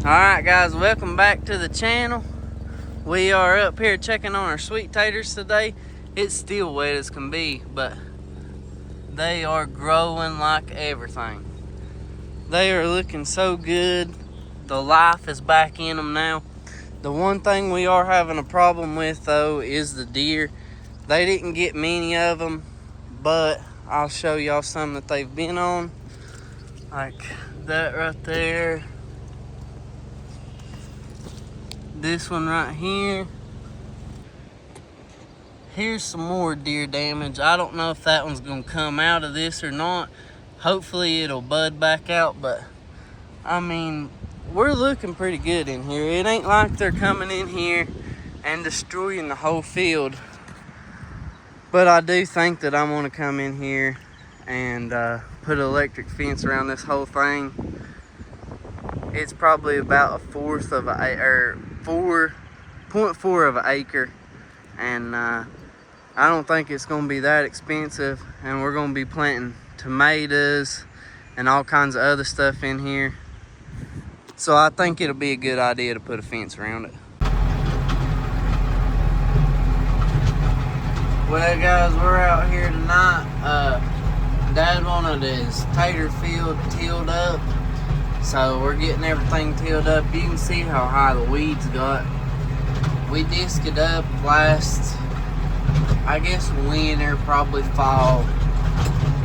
Alright guys, welcome back to the channel. We are up here checking on our sweet taters today. It's still wet as can be, but they are growing like everything. They are looking so good. The life is back in them now. The one thing we are having a problem with though is the deer. They didn't get many of them, but I'll show y'all some that they've been on. Like that right there. This one right here. Here's some more deer damage. I don't know if that one's gonna come out of this or not. Hopefully it'll bud back out, but I mean, we're looking pretty good in here. It ain't like they're coming in here and destroying the whole field. But I do think that I'm gonna come in here and put an electric fence around this whole thing. It's probably about 4.4 of an acre, and I don't think it's going to be that expensive. And we're going to be planting tomatoes and all kinds of other stuff in here, so I think it'll be a good idea to put a fence around it. Well guys, we're out here tonight. Dad wanted his tater field tilled up, so we're getting everything tilled up. You can see how high the weeds got. We disced it up last, I guess, winter, probably fall.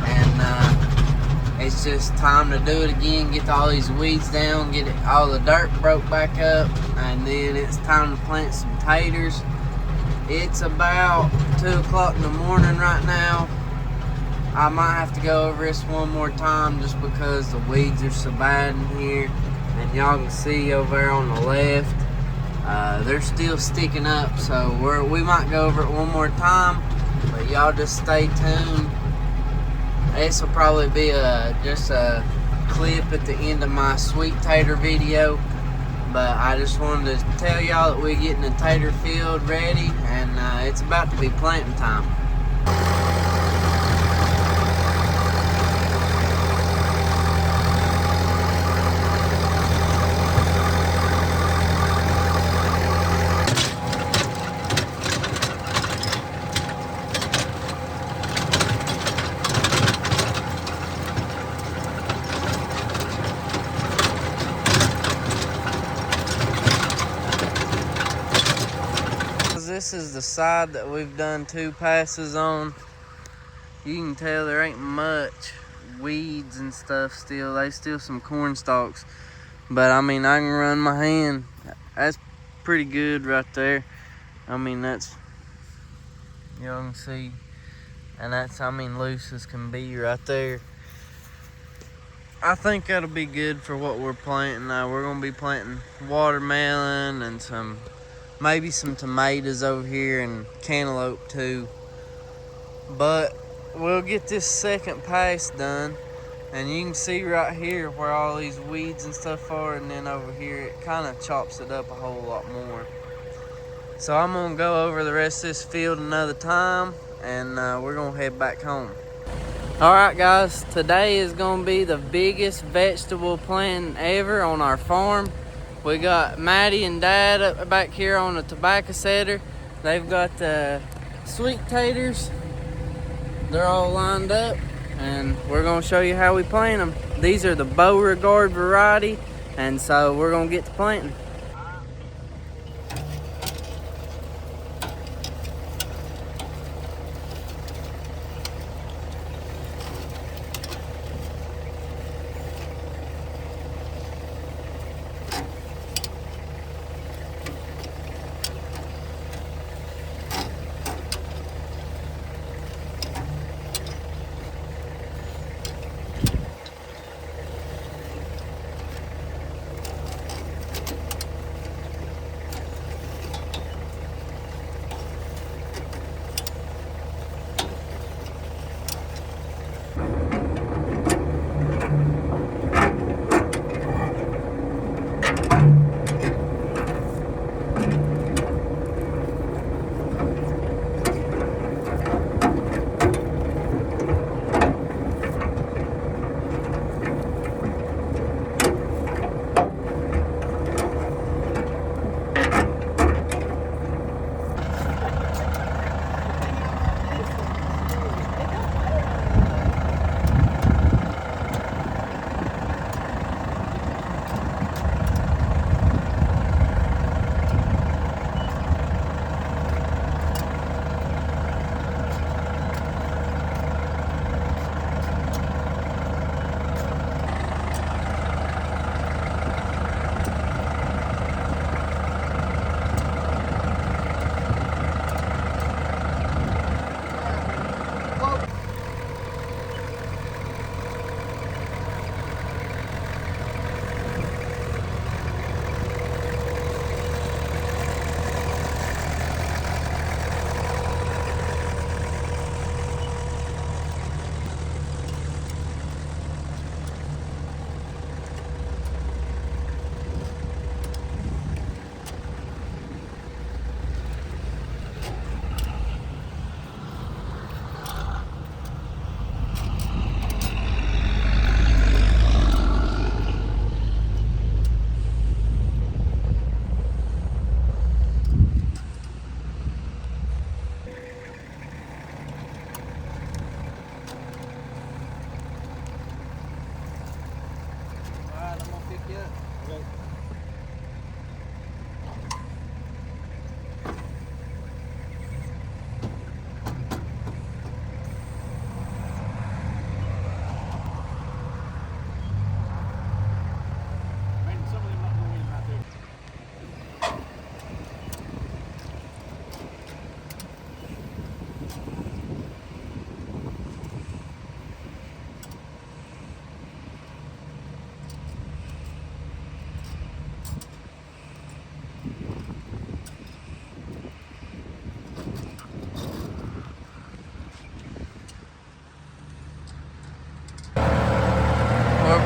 And it's just time to do it again, get all these weeds down, get all the dirt broke back up, and then it's time to plant some taters. It's about 2 o'clock in the morning right now. I might have to go over this one more time just because the weeds are so bad in here. And y'all can see over there on the left, they're still sticking up, so we might go over it one more time, but y'all just stay tuned. This will probably be just a clip at the end of my sweet tater video, but I just wanted to tell y'all that we're getting the tater field ready, and it's about to be planting time. This is the side that we've done 2 passes on. You can tell there ain't much weeds and stuff still. There's still some corn stalks, but I mean, I can run my hand. That's pretty good right there. I mean, that's, y'all can see, and that's, I mean, loose as can be right there. I think that'll be good for what we're planting now. We're gonna be planting watermelon and maybe some tomatoes over here and cantaloupe too. But we'll get this second pass done, and you can see right here where all these weeds and stuff are, and then over here it kind of chops it up a whole lot more. So I'm gonna go over the rest of this field another time, and we're gonna head back home. Alright guys, today is gonna be the biggest vegetable planting ever on our farm. We got Maddie and Dad up back here on the tobacco setter. They've got the sweet taters. They're all lined up, and we're gonna show you how we plant them. These are the Beauregard variety, and so we're gonna get to planting.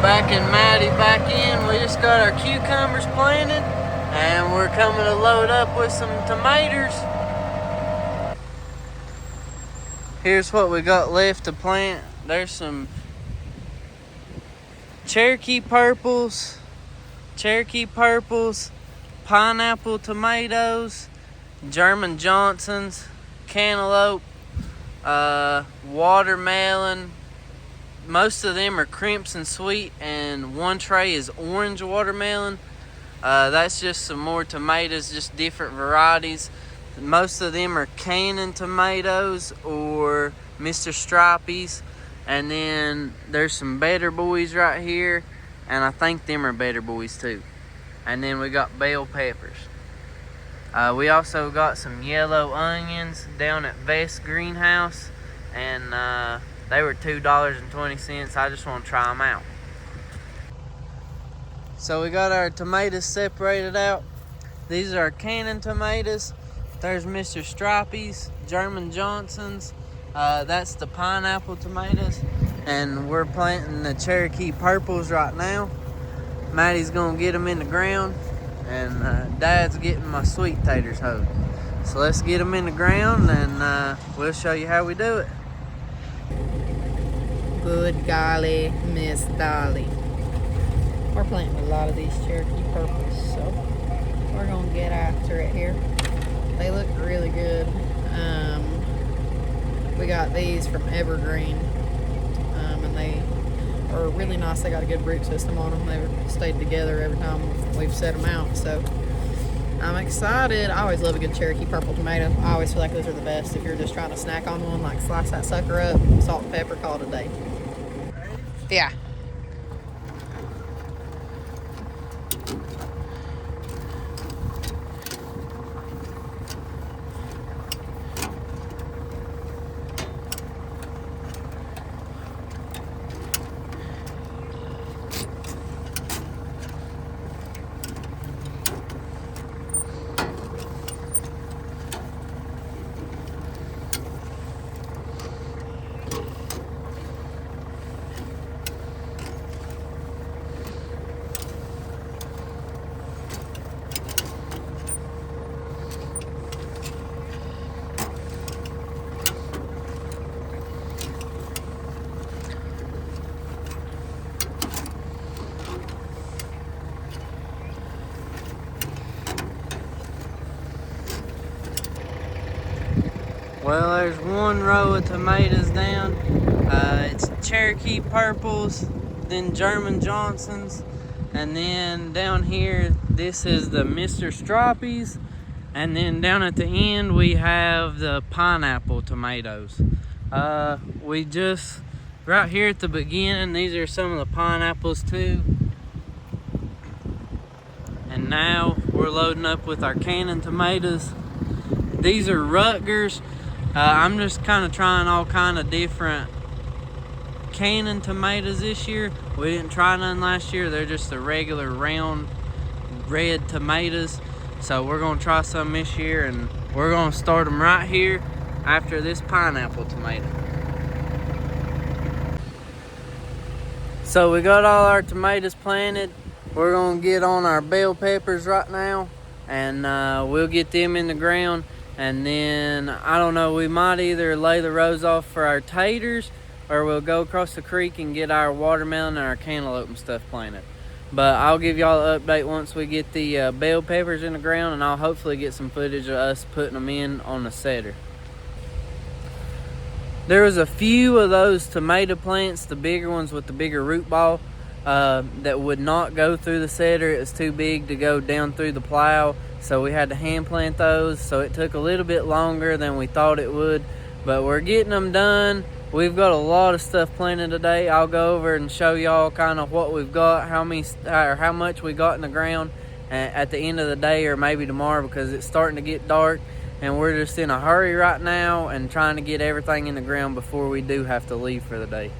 backing Maddie back in. We just got our cucumbers planted and we're coming to load up with some tomatoes. Here's what we got left to plant. There's some Cherokee purples, pineapple tomatoes, German Johnsons, cantaloupe, watermelon. Most of them are crimson sweet, and one tray is orange watermelon. That's just some more tomatoes, just different varieties. Most of them are Cannon tomatoes or Mr. Stripey's. And then there's some Better Boys right here, and I think them are Better Boys too. And then we got bell peppers. We also got some yellow onions down at Vest Greenhouse, and they were $2.20. I just want to try them out. So we got our tomatoes separated out. These are Cannon tomatoes. There's Mr. Stripey's, German Johnsons. That's the pineapple tomatoes. And we're planting the Cherokee purples right now. Maddie's gonna get them in the ground, and Dad's getting my sweet taters hoed. So let's get them in the ground, and we'll show you how we do it. Good golly, Miss Dolly. We're planting a lot of these Cherokee purples, so we're gonna get after it here. They look really good. We got these from Evergreen, and they are really nice. They got a good root system on them. They've stayed together every time we've set them out, so I'm excited. I always love a good Cherokee purple tomato. I always feel like those are the best if you're just trying to snack on one. Like, slice that sucker up, salt and pepper, call it a day. Yeah. Well, there's one row of tomatoes down. It's Cherokee purples, then German Johnsons, and then down here, this is the Mr. Stripey's, and then down at the end, we have the pineapple tomatoes. We just, right here at the beginning, these are some of the pineapples too. And now we're loading up with our Cannon tomatoes. These are Rutgers. I'm just kind of trying all kind of different Cannon tomatoes this year. We didn't try none last year. They're just the regular round red tomatoes. So we're gonna try some this year, and we're gonna start them right here after this pineapple tomato. So we got all our tomatoes planted. We're gonna get on our bell peppers right now, and we'll get them in the ground. And then, I don't know, we might either lay the rows off for our taters, or we'll go across the creek and get our watermelon and our cantaloupe and stuff planted. But I'll give y'all an update once we get the bell peppers in the ground, and I'll hopefully get some footage of us putting them in on the setter. There was a few of those tomato plants, the bigger ones with the bigger root ball, that would not go through the setter. It was too big to go down through the plow. So we had to hand plant those, so it took a little bit longer than we thought it would, but we're getting them done. We've got a lot of stuff planted today. I'll go over and show y'all kind of what we've got, how much we got in the ground at the end of the day, or maybe tomorrow, because it's starting to get dark and we're just in a hurry right now and trying to get everything in the ground before we do have to leave for the day.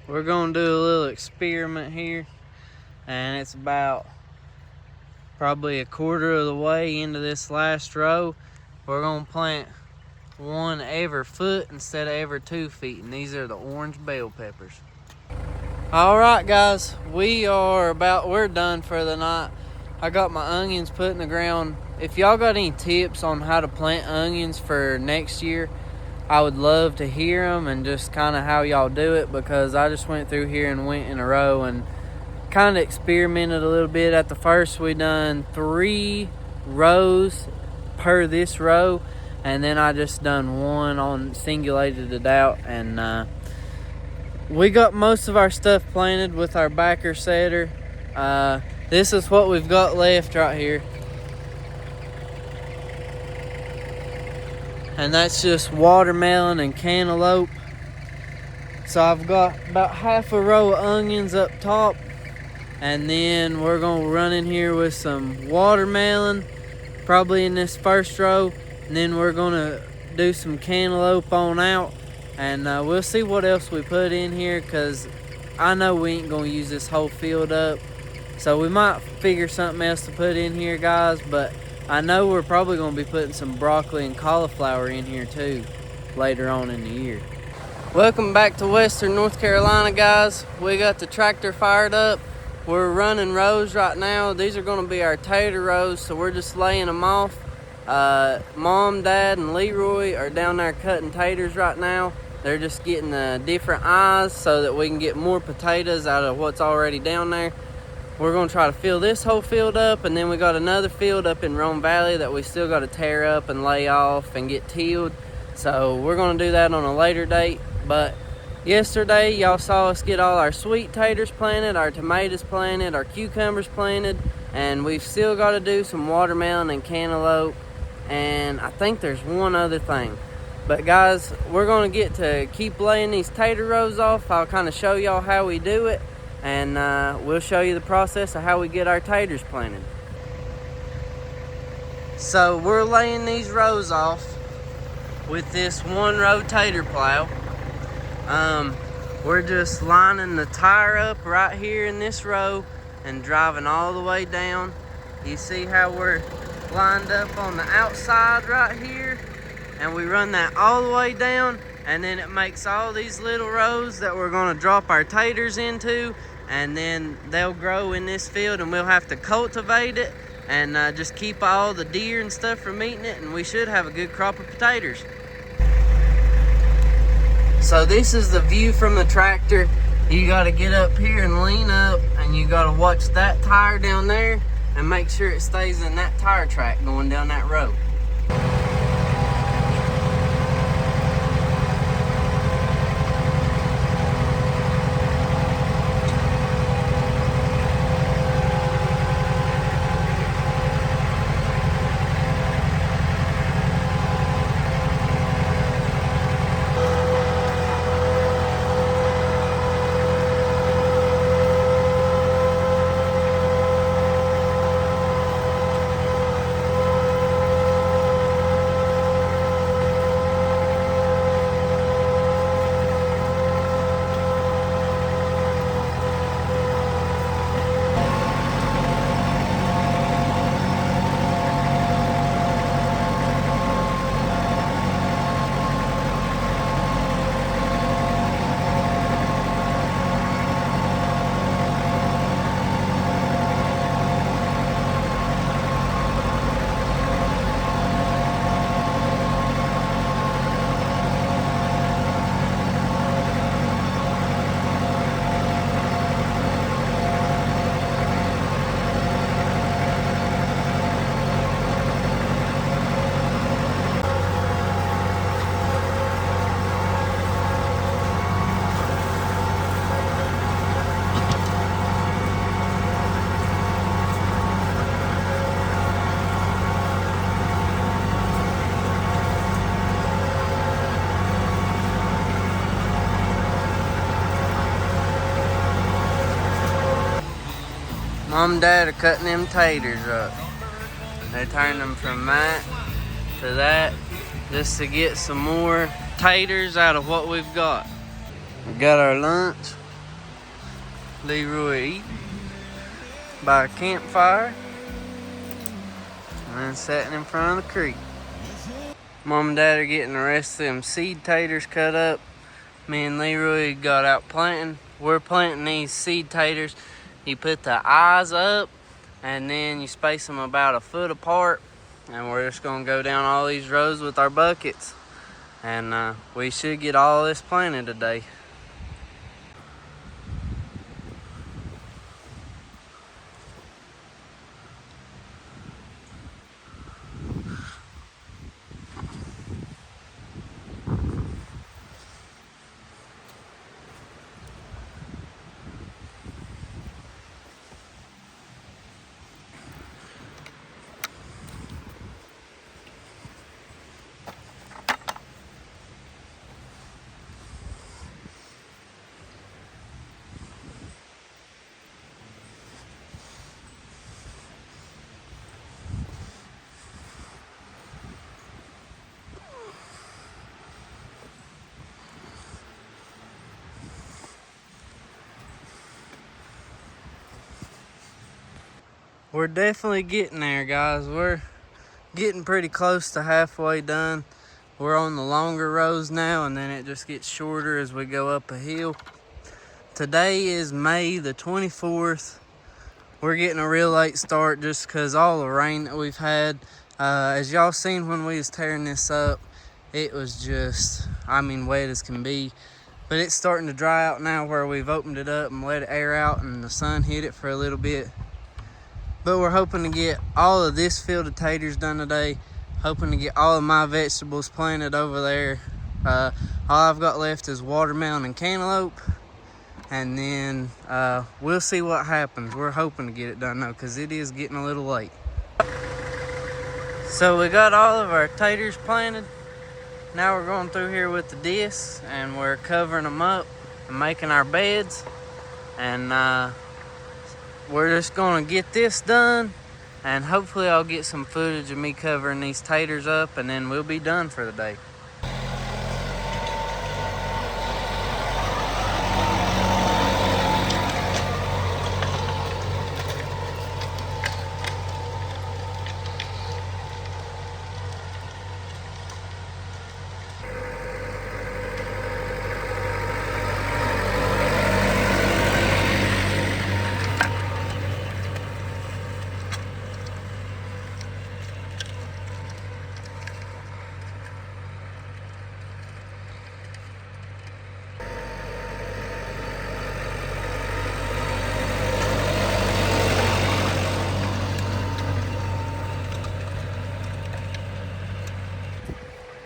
We're gonna do a little experiment here, and it's about probably a quarter of the way into this last row. We're gonna plant one every foot instead of every 2 feet, and these are the orange bell peppers. All right, guys, we're done for the night. I got my onions put in the ground. If y'all got any tips on how to plant onions for next year, I would love to hear them, and just kind of how y'all do it, because I just went through here and went in a row and kind of experimented a little bit. At the first, we done 3 rows per this row, and then I just done one on singulated it out, and we got most of our stuff planted with our backer setter. This is what we've got left right here. And that's just watermelon and cantaloupe. So I've got about half a row of onions up top. And then we're gonna run in here with some watermelon, probably in this first row. And then we're gonna do some cantaloupe on out. And we'll see what else we put in here, because I know we ain't gonna use this whole field up. So we might figure something else to put in here, guys, but I know we're probably gonna be putting some broccoli and cauliflower in here too later on in the year. Welcome back to Western North Carolina, guys. We got the tractor fired up. We're running rows right now. These are gonna be our tater rows, so we're just laying them off. Mom, Dad, and Leroy are down there cutting taters right now. They're just getting different eyes so that we can get more potatoes out of what's already down there. We're gonna try to fill this whole field up, and then we got another field up in Roan Valley that we still got to tear up and lay off and get tilled. So we're gonna do that on a later date. But yesterday, y'all saw us get all our sweet taters planted, our tomatoes planted, our cucumbers planted, and we've still got to do some watermelon and cantaloupe, and I think there's one other thing. But guys, we're gonna get to keep laying these tater rows off. I'll kind of show y'all how we do it, and we'll show you the process of how we get our taters planted. So we're laying these rows off with this 1-row tater plow. We're just lining the tire up right here in this row and driving all the way down. You see how we're lined up on the outside right here, and we run that all the way down, and then it makes all these little rows that we're going to drop our taters into, and then they'll grow in this field, and we'll have to cultivate it and just keep all the deer and stuff from eating it, and we should have a good crop of potatoes. So this is the view from the tractor. You got to get up here and lean up, and you got to watch that tire down there and make sure it stays in that tire track going down that road. Mom and Dad are cutting them taters up. They turn them from that to that just to get some more taters out of what we've got. We got our lunch. Leroy eating by a campfire and then sitting in front of the creek. Mom and Dad are getting the rest of them seed taters cut up. Me and Leroy got out planting. we're planting these seed taters. You put the eyes up and then you space them about a foot apart, and we're just gonna go down all these rows with our buckets, and we should get all this planted today. We're definitely getting there, guys. We're getting pretty close to halfway done. We're on the longer rows now, and then it just gets shorter as we go up a hill. Today is May the 24th. We're getting a real late start just because all the rain that we've had. As y'all seen when we was tearing this up, it was just, wet as can be. But it's starting to dry out now where we've opened it up and let it air out and the sun hit it for a little bit. But we're hoping to get all of this field of taters done today. Hoping to get all of my vegetables planted over there. All I've got left is watermelon and cantaloupe. And then we'll see what happens. We're hoping to get it done though, because it is getting a little late. So we got all of our taters planted. Now we're going through here with the discs and we're covering them up and making our beds. And we're just gonna get this done, and hopefully I'll get some footage of me covering these taters up, and then we'll be done for the day.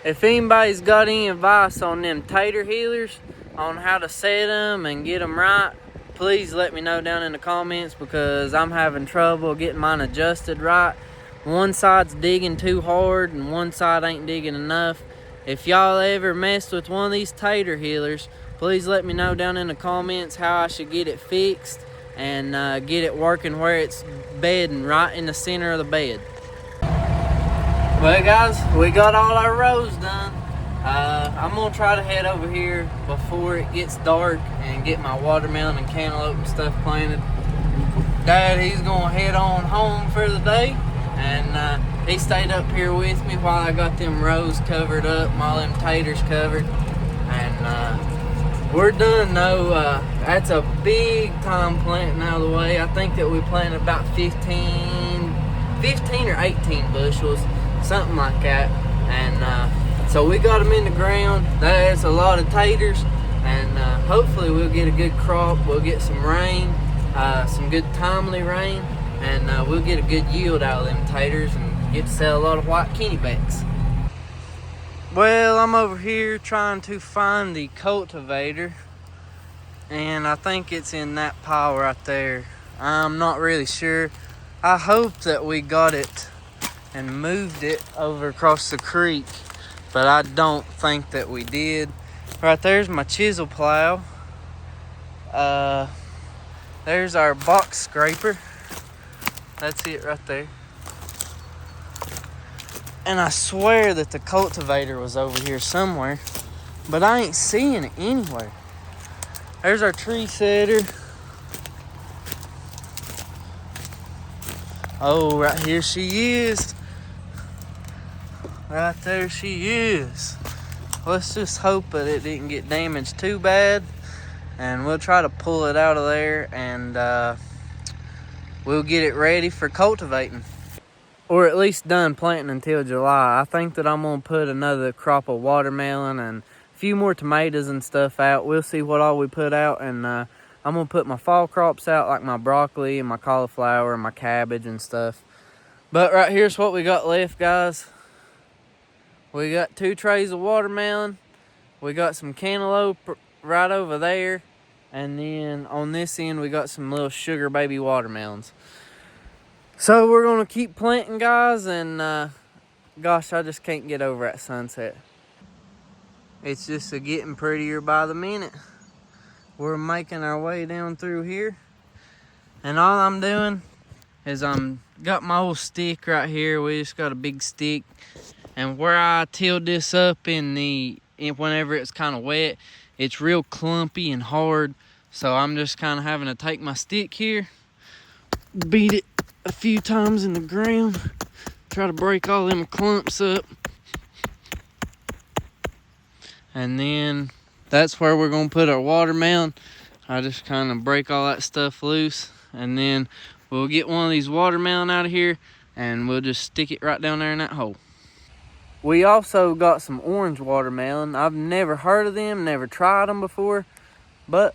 If anybody's got any advice on them tater healers, on how to set them and get them right, please let me know down in the comments, because I'm having trouble getting mine adjusted right. One side's digging too hard and one side ain't digging enough. If y'all ever messed with one of these tater healers, please let me know down in the comments how I should get it fixed and get it working where it's bedding right in the center of the bed. Well guys, we got all our rows done. I'm gonna try to head over here before it gets dark and get my watermelon and cantaloupe and stuff planted. Dad, he's gonna head on home for the day, and he stayed up here with me while I got them rows covered up and all them taters covered. And we're done though. That's a big time planting out of the way. I think that we planted about 15 or 18 bushels. Something like that, and so we got them in the ground. That's a lot of taters, and hopefully we'll get a good crop. We'll get some rain, some good timely rain, and we'll get a good yield out of them taters and get to sell a lot of white kennybecks. Well, I'm over here trying to find the cultivator, and I think it's in that pile right there. I'm not really sure. I hope that we got it and moved it over across the creek, but I don't think that we did. Right there's my chisel plow. There's our box scraper. That's it right there. And I swear that the cultivator was over here somewhere, but I ain't seeing it anywhere. There's our tree setter. Oh, right here she is. Right there she is. Let's just hope that it didn't get damaged too bad. and we'll try to pull it out of there, and we'll get it ready for cultivating. Or at least done planting until July. I think that I'm gonna put another crop of watermelon and a few more tomatoes and stuff out. We'll see what all we put out, and I'm gonna put my fall crops out, like my broccoli and my cauliflower and my cabbage and stuff. But right here's what we got left, guys. We got 2 trays of watermelon. We got some cantaloupe right over there. And then on this end, we got some little sugar baby watermelons. So we're gonna keep planting, guys, and gosh, I just can't get over that sunset. It's just getting prettier by the minute. We're making our way down through here, and all I'm doing is got my old stick right here. We just got a big stick, and where I tilled this up whenever it's kind of wet, it's real clumpy and hard. So I'm just kind of having to take my stick here, beat it a few times in the ground, try to break all them clumps up, and then that's where we're gonna put our watermelon. I just kind of break all that stuff loose, and then we'll get one of these watermelon out of here, and we'll just stick it right down there in that hole. We also got some orange watermelon. I've never heard of them, never tried them before, but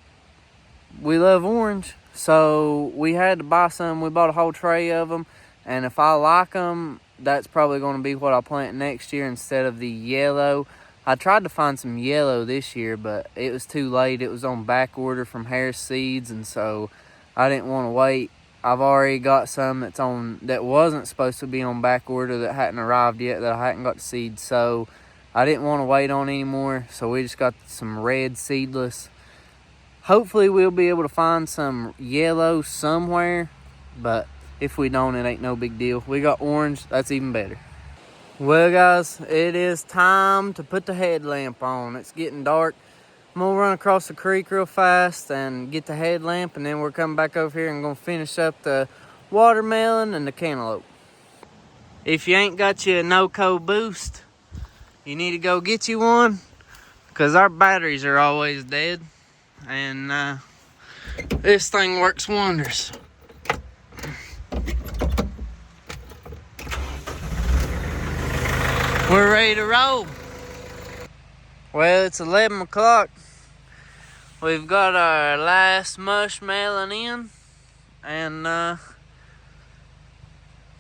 we love orange. So we had to buy some. We bought a whole tray of them, and if I like them, that's probably going to be what I'll plant next year instead of the yellow. I tried to find some yellow this year, but it was too late. It was on back order from Harris Seeds, and so I didn't want to wait. I've already got some that wasn't supposed to be on back order, that hadn't arrived yet, that I hadn't got the seeds. So I didn't want to wait on anymore, so we just got some red seedless. Hopefully we'll be able to find some yellow somewhere, but if we don't, it ain't no big deal. We got orange, that's even better. Well, guys, it is time to put the headlamp on. It's getting dark. I'm gonna run across the creek real fast and get the headlamp, and then we're coming back over here and gonna finish up the watermelon and the cantaloupe. If you ain't got you a no-co boost, you need to go get you one, because our batteries are always dead. And this thing works wonders. We're ready to roll. Well, it's 11 o'clock. We've got our last mushmelon in, and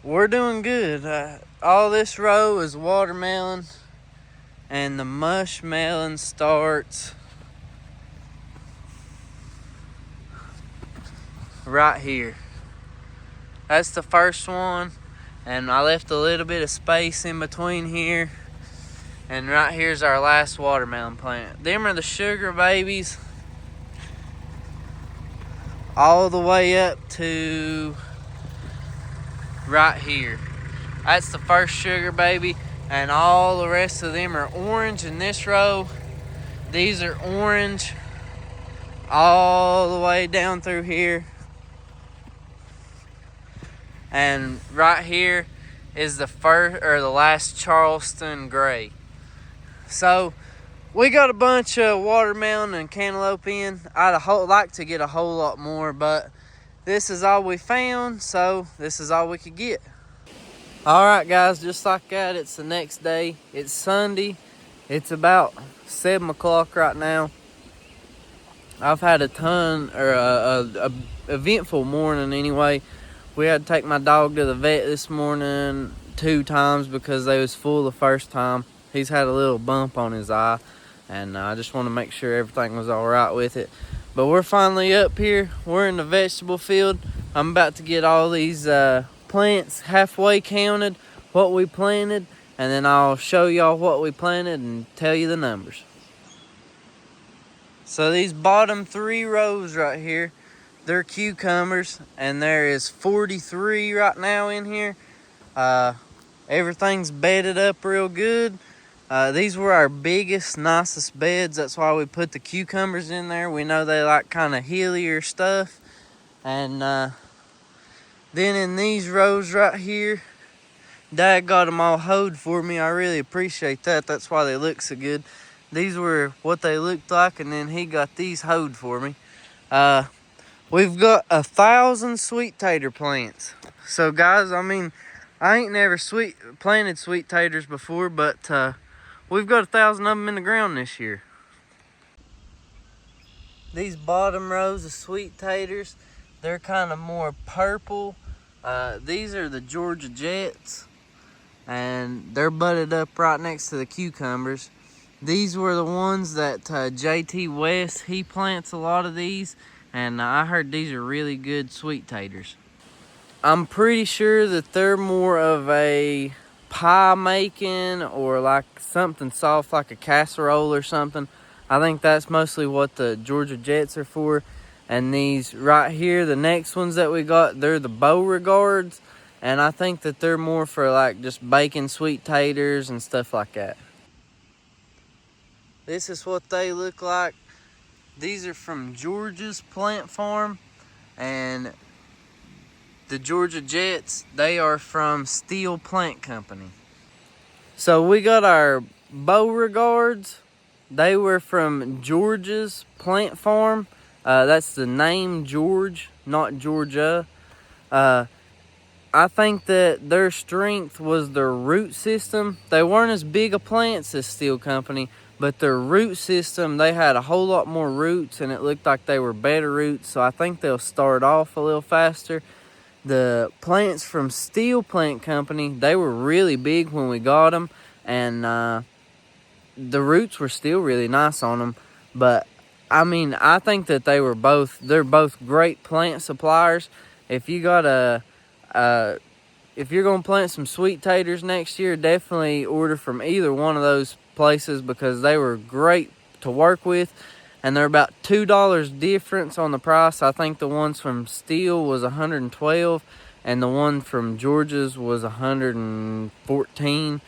we're doing good. All this row is watermelon, and the mushmelon starts right here. That's the first one, and I left a little bit of space in between here, and right here's our last watermelon plant. Them are the sugar babies all the way up to right here. That's the first sugar baby, and all the rest of them are orange in this row. These are orange all the way down through here. And right here is the last Charleston gray. So we got a bunch of watermelon and cantaloupe in. I'd like to get a whole lot more, but this is all we found, so this is all we could get. All right, guys, just like that, it's the next day. It's Sunday. It's about 7 o'clock right now. I've had a eventful morning anyway. We had to take my dog to the vet this morning 2 times because they was full the first time. He's had a little bump on his eye, and I just want to make sure everything was all right with it. But we're finally up here. We're in the vegetable field. I'm about to get all these plants halfway counted, what we planted, and then I'll show y'all what we planted and tell you the numbers. So these bottom 3 rows right here, they're cucumbers, and there is 43 right now in here. Everything's bedded up real good. These were our biggest, nicest beds. That's why we put the cucumbers in there. We know they like kind of hillier stuff. And then in these rows right here, Dad got them all hoed for me. I really appreciate that. That's why they look so good. These were what they looked like, and then he got these hoed for me. We've got 1,000 sweet tater plants. So guys, I mean, I ain't never planted sweet taters before, but we've got 1,000 of them in the ground this year. These bottom rows of sweet taters, they're kind of more purple. These are the Georgia Jets, and they're budded up right next to the cucumbers. These were the ones that JT West, he plants a lot of these, and I heard these are really good sweet taters. I'm pretty sure that they're more of a pie making or like something soft like a casserole or something. I think that's mostly what the Georgia Jets are for. And these right here, the next ones that we got, they're the Beauregards. And I think that they're more for like just baking sweet taters and stuff like that. This is what they look like. These are from Georgia's plant farm. And the Georgia Jets, they are from Steel Plant Company. So we got our Beauregards. They were from Georgia's plant farm. That's the name George, not Georgia. I think that their strength was their root system. They weren't as big a plants as Steel Company, but their root system, they had a whole lot more roots, and it looked like they were better roots, so I think they'll start off a little faster. The plants from Steel Plant Company, they were really big when we got them, and the roots were still really nice on them. But I mean, I think that they're both great plant suppliers. If you got if you're gonna plant some sweet taters next year, definitely order from either one of those places, because they were great to work with, and they're about $2 difference on the price. I think the ones from Steel was $112, and the one from Georgia's was $114.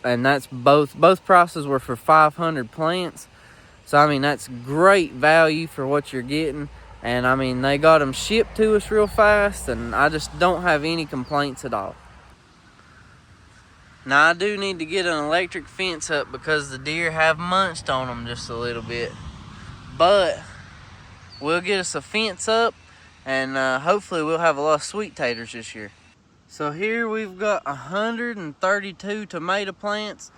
And that's both prices were for 500 plants. So I mean, that's great value for what you're getting. And I mean, they got them shipped to us real fast, and I just don't have any complaints at all. Now I do need to get an electric fence up because the deer have munched on them just a little bit. But we'll get us a fence up, and hopefully we'll have a lot of sweet taters this year. So here we've got 132 tomato plants.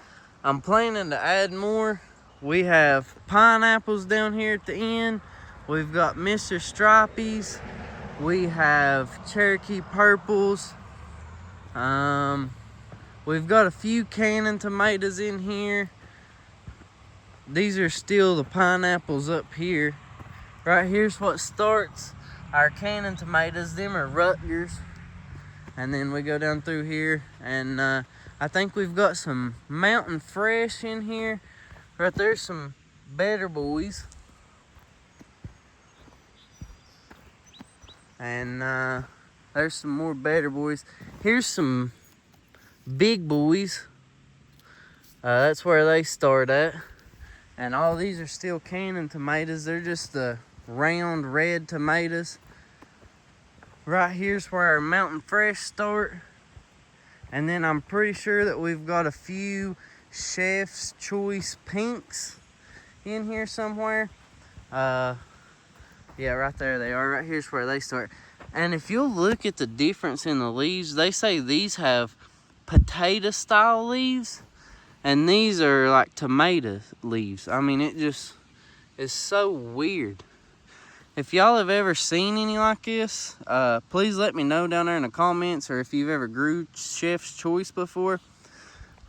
I'm planning to add more. We have pineapples down here at the end. We've got Mr. Stripies. We have Cherokee Purples. We've got a few cannon tomatoes in here. These are still the pineapples up here. Right here's what starts our cannon tomatoes. Them are Rutgers. And then we go down through here, and I think we've got some Mountain Fresh in here. Right there's some Better Boys. And there's some more Better Boys. Here's some Big Boys. That's where they start at. And all these are still cannon tomatoes. They're just the round red tomatoes. Right here's where our Mountain Fresh start. And then I'm pretty sure that we've got a few Chef's Choice Pinks in here somewhere. Yeah, right there they are. Right here's where they start. And if you'll look at the difference in the leaves, they say these have potato style leaves, and these are like tomato leaves. I mean, it just is so weird. If y'all have ever seen any like this, please let me know down there in the comments, or if you've ever grew Chef's Choice before.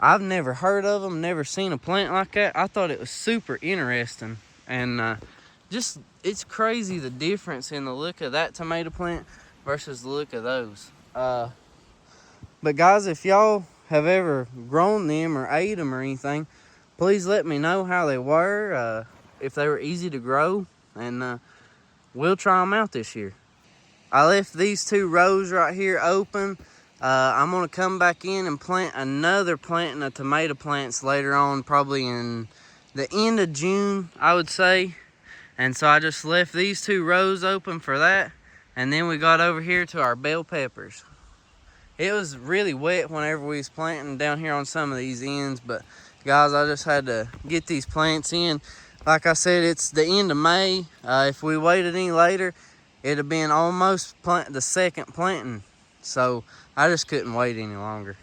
I've never heard of them, never seen a plant like that. I thought it was super interesting, and just it's crazy the difference in the look of that tomato plant versus the look of those. But guys, if y'all have ever grown them or ate them or anything, please let me know how they were, if they were easy to grow, and we'll try them out this year. I left these two rows right here open. I'm gonna come back in and plant another planting of tomato plants later on, probably in the end of June, I would say. And so I just left these two rows open for that. And then we got over here to our bell peppers. It was really wet whenever we was planting down here on some of these ends, but guys, I just had to get these plants in. Like I said, it's the end of May. If we waited any later, it'd have been almost the second planting. So I just couldn't wait any longer.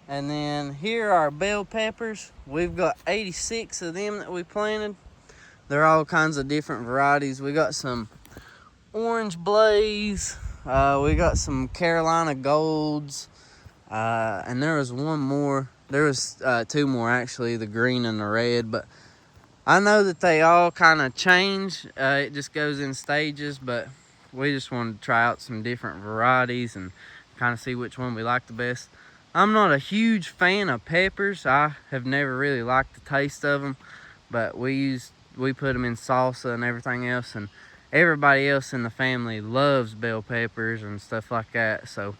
And then here are bell peppers. We've got 86 of them that we planted. They're all kinds of different varieties. We got some orange blaze. We got some Carolina golds. And there was one more. There was two more actually, the green and the red. But I know that they all kind of change. It just goes in stages. But we just wanted to try out some different varieties and kind of see which one we like the best. I'm not a huge fan of peppers. I have never really liked the taste of them, but we put them in salsa and everything else, and everybody else in the family loves bell peppers and stuff like that. So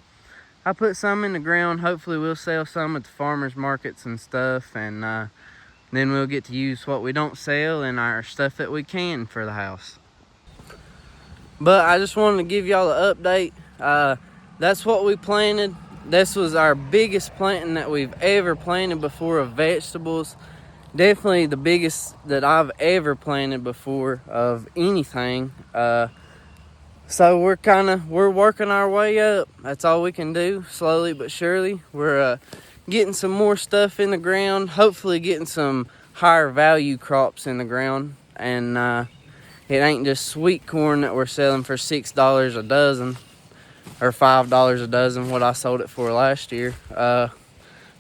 I put some in the ground. Hopefully we'll sell some at the farmers markets and stuff, and then we'll get to use what we don't sell and our stuff that we can for the house. But I just wanted to give y'all an update. That's what we planted. This was our biggest planting that we've ever planted before of vegetables. Definitely the biggest that I've ever planted before of anything. So we're working our way up. That's all we can do, slowly but surely. We're getting some more stuff in the ground, hopefully getting some higher value crops in the ground. And it ain't just sweet corn that we're selling for $6 a dozen. Or $5 a dozen, what I sold it for last year.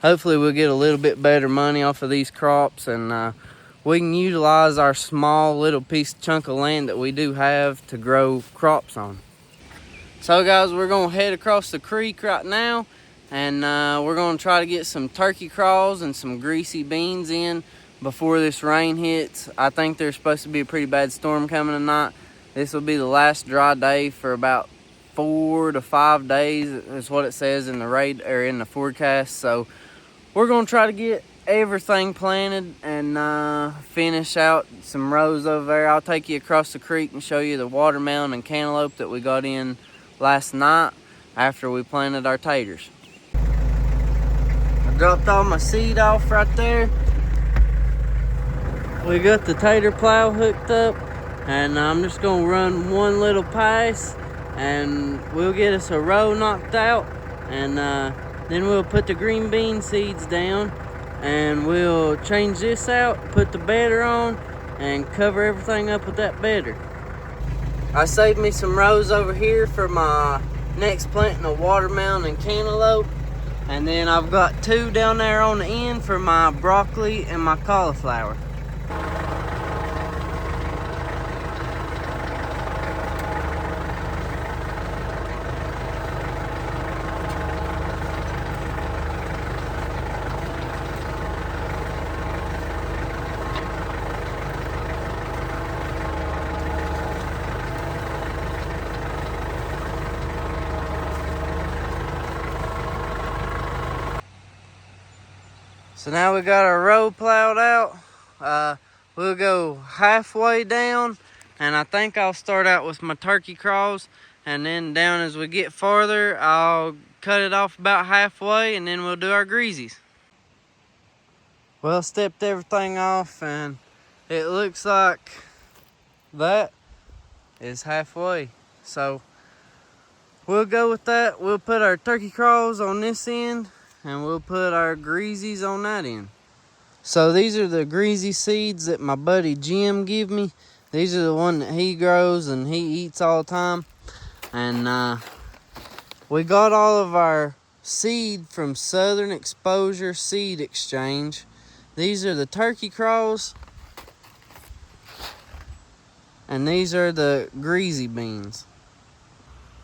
Hopefully we'll get a little bit better money off of these crops, and we can utilize our small little chunk of land that we do have to grow crops on. So guys, we're gonna head across the creek right now, and we're gonna try to get some turkey craws and some greasy beans in before this rain hits. I think there's supposed to be a pretty bad storm coming tonight. This will be the last dry day for about 4 to 5 days is what it says in the forecast. So we're gonna try to get everything planted and finish out some rows over there. I'll take you across the creek and show you the watermelon and cantaloupe that we got in last night after we planted our taters. I dropped all my seed off right there. We got the tater plow hooked up, and I'm just gonna run one little pass and we'll get us a row knocked out, and then we'll put the green bean seeds down, and we'll change this out, put the bedder on, and cover everything up with that bedder. I saved me some rows over here for my next planting of watermelon and cantaloupe, and then I've got 2 down there on the end for my broccoli and my cauliflower. So now we got our row plowed out. We'll go halfway down, and I think I'll start out with my turkey craws, and then down as we get farther, I'll cut it off about halfway, and then we'll do our greasies. Well, stepped everything off, and it looks like that is halfway. So we'll go with that. We'll put our turkey craws on this end, and we'll put our greasies on that end. So these are the greasy seeds that my buddy Jim gave me. These are the one that he grows and he eats all the time. And we got all of our seed from Southern Exposure Seed Exchange. These are the turkey craws, and these are the greasy beans.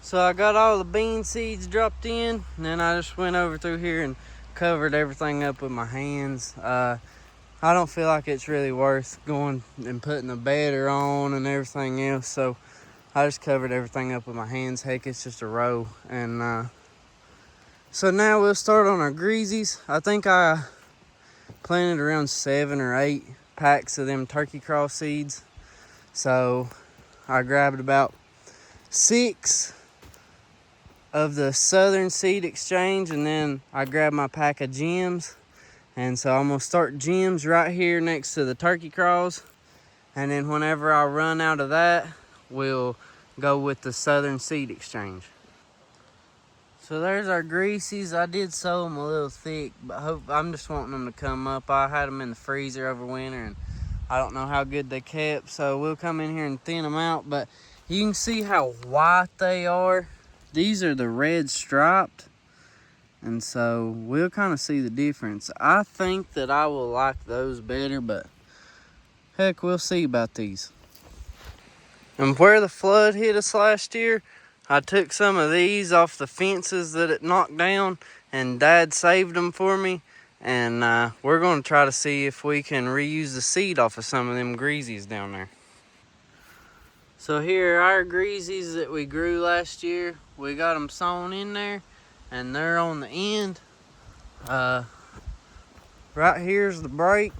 So I got all the bean seeds dropped in, and then I just went over through here and covered everything up with my hands. I don't feel like it's really worth going and putting the bedder on and everything else, so I just covered everything up with my hands. Heck, it's just a row. And so now we'll start on our greasies. I think I planted around 7 or 8 packs of them turkey craw seeds. So I grabbed about 6 of the Southern Seed Exchange, and then I grabbed my pack of gems, And so I'm gonna start gems right here next to the turkey crawls. And then whenever I run out of that, we'll go with the Southern Seed Exchange. So there's our Greasies. I did sow them a little thick, but I'm just wanting them to come up. I had them in the freezer over winter, and I don't know how good they kept, so we'll come in here and thin them out. But you can see how white they are. These are the red striped, and so we'll kind of see the difference. I think that I will like those better, but heck, we'll see about these. And where the flood hit us last year, I took some of these off the fences that it knocked down, and Dad saved them for me. And we're going to try to see if we can reuse the seed off of some of them Greasies down there. So here are our Greasies that we grew last year. We got them sown in there, and they're on the end. Right here's the break.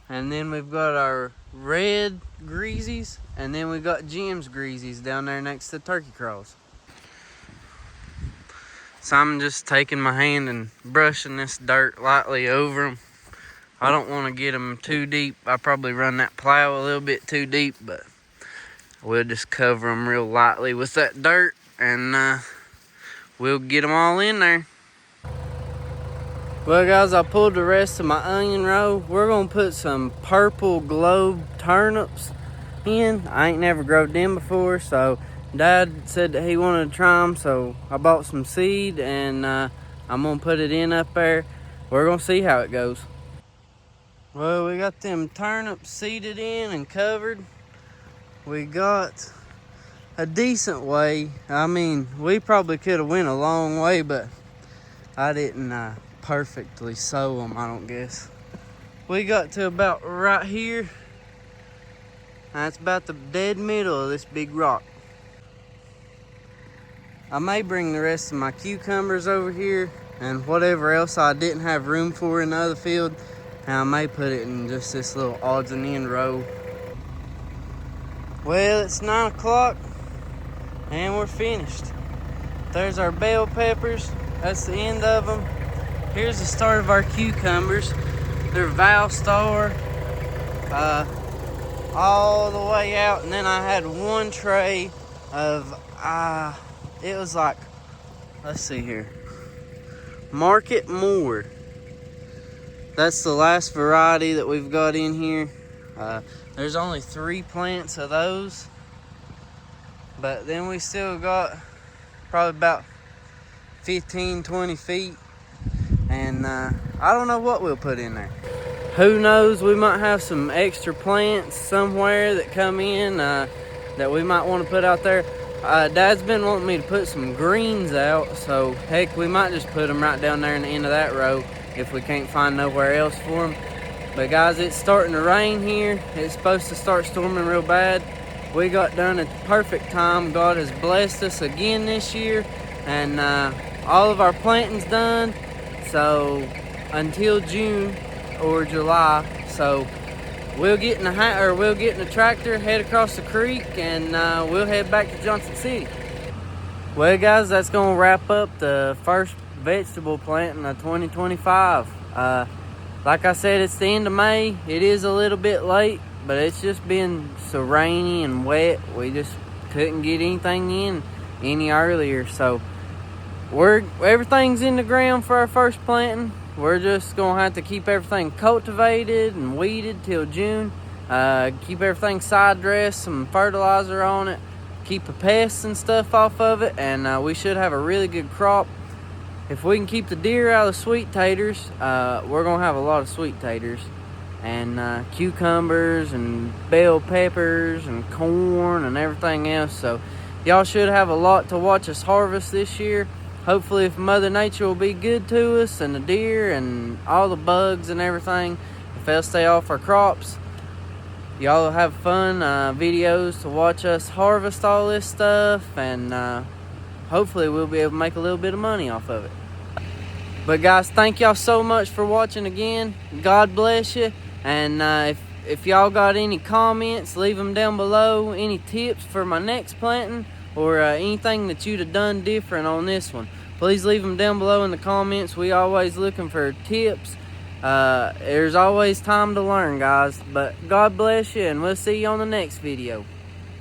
And then we've got our red Greasies, and then we got Jim's Greasies down there next to the turkey crawls. So I'm just taking my hand and brushing this dirt lightly over them. I don't want to get them too deep. I probably run that plow a little bit too deep, but we'll just cover them real lightly with that dirt, and we'll get them all in there. Well guys, I pulled the rest of my onion row. We're gonna put some purple globe turnips in. I ain't never growed them before, so Dad said that he wanted to try them, so I bought some seed, and I'm gonna put it in up there. We're gonna see how it goes. Well, we got them turnips seeded in and covered. We got a decent way. I mean, we probably could have went a long way, but I didn't perfectly sow them, I don't guess. We got to about right here. That's about the dead middle of this big rock. I may bring the rest of my cucumbers over here, and whatever else I didn't have room for in the other field, and I may put it in just this little odds and end row. Well, it's 9 o'clock and we're finished. There's our bell peppers. That's the end of them. Here's the start of our cucumbers. They're Valstar all the way out, and then I had one tray of it was like, let's see here, Market Moore. That's the last variety that we've got in here. There's only 3 plants of those, but then we still got probably about 15-20 feet, and I don't know what we'll put in there. Who knows, we might have some extra plants somewhere that come in that we might want to put out there. Dad's been wanting me to put some greens out, so heck, we might just put them right down there in the end of that row if we can't find nowhere else for them. But guys, it's starting to rain here. It's supposed to start storming real bad. We got done at the perfect time. God has blessed us again this year, and all of our planting's done. So until June or July, so we'll get in the tractor, head across the creek, and we'll head back to Johnson City. Well guys, that's gonna wrap up the first vegetable planting of 2025. Like I said, it's the end of May. It is a little bit late, but it's just been so rainy and wet. We just couldn't get anything in any earlier, so everything's in the ground for our first planting. We're just gonna have to keep everything cultivated and weeded till June. Keep everything side dressed, some fertilizer on it, keep the pests and stuff off of it, and we should have a really good crop. If we can keep the deer out of the sweet taters, we're gonna have a lot of sweet taters, and cucumbers and bell peppers and corn and everything else. So y'all should have a lot to watch us harvest this year. Hopefully, if Mother Nature will be good to us, and the deer and all the bugs and everything, if they'll stay off our crops, y'all will have fun videos to watch us harvest all this stuff, and hopefully we'll be able to make a little bit of money off of it. But guys, thank y'all so much for watching again. God bless you. And if y'all got any comments, leave them down below. Any tips for my next planting, or anything that you'd have done different on this one. please leave them down below in the comments. We always looking for tips. There's always time to learn, guys. But God bless you, and we'll see you on the next video.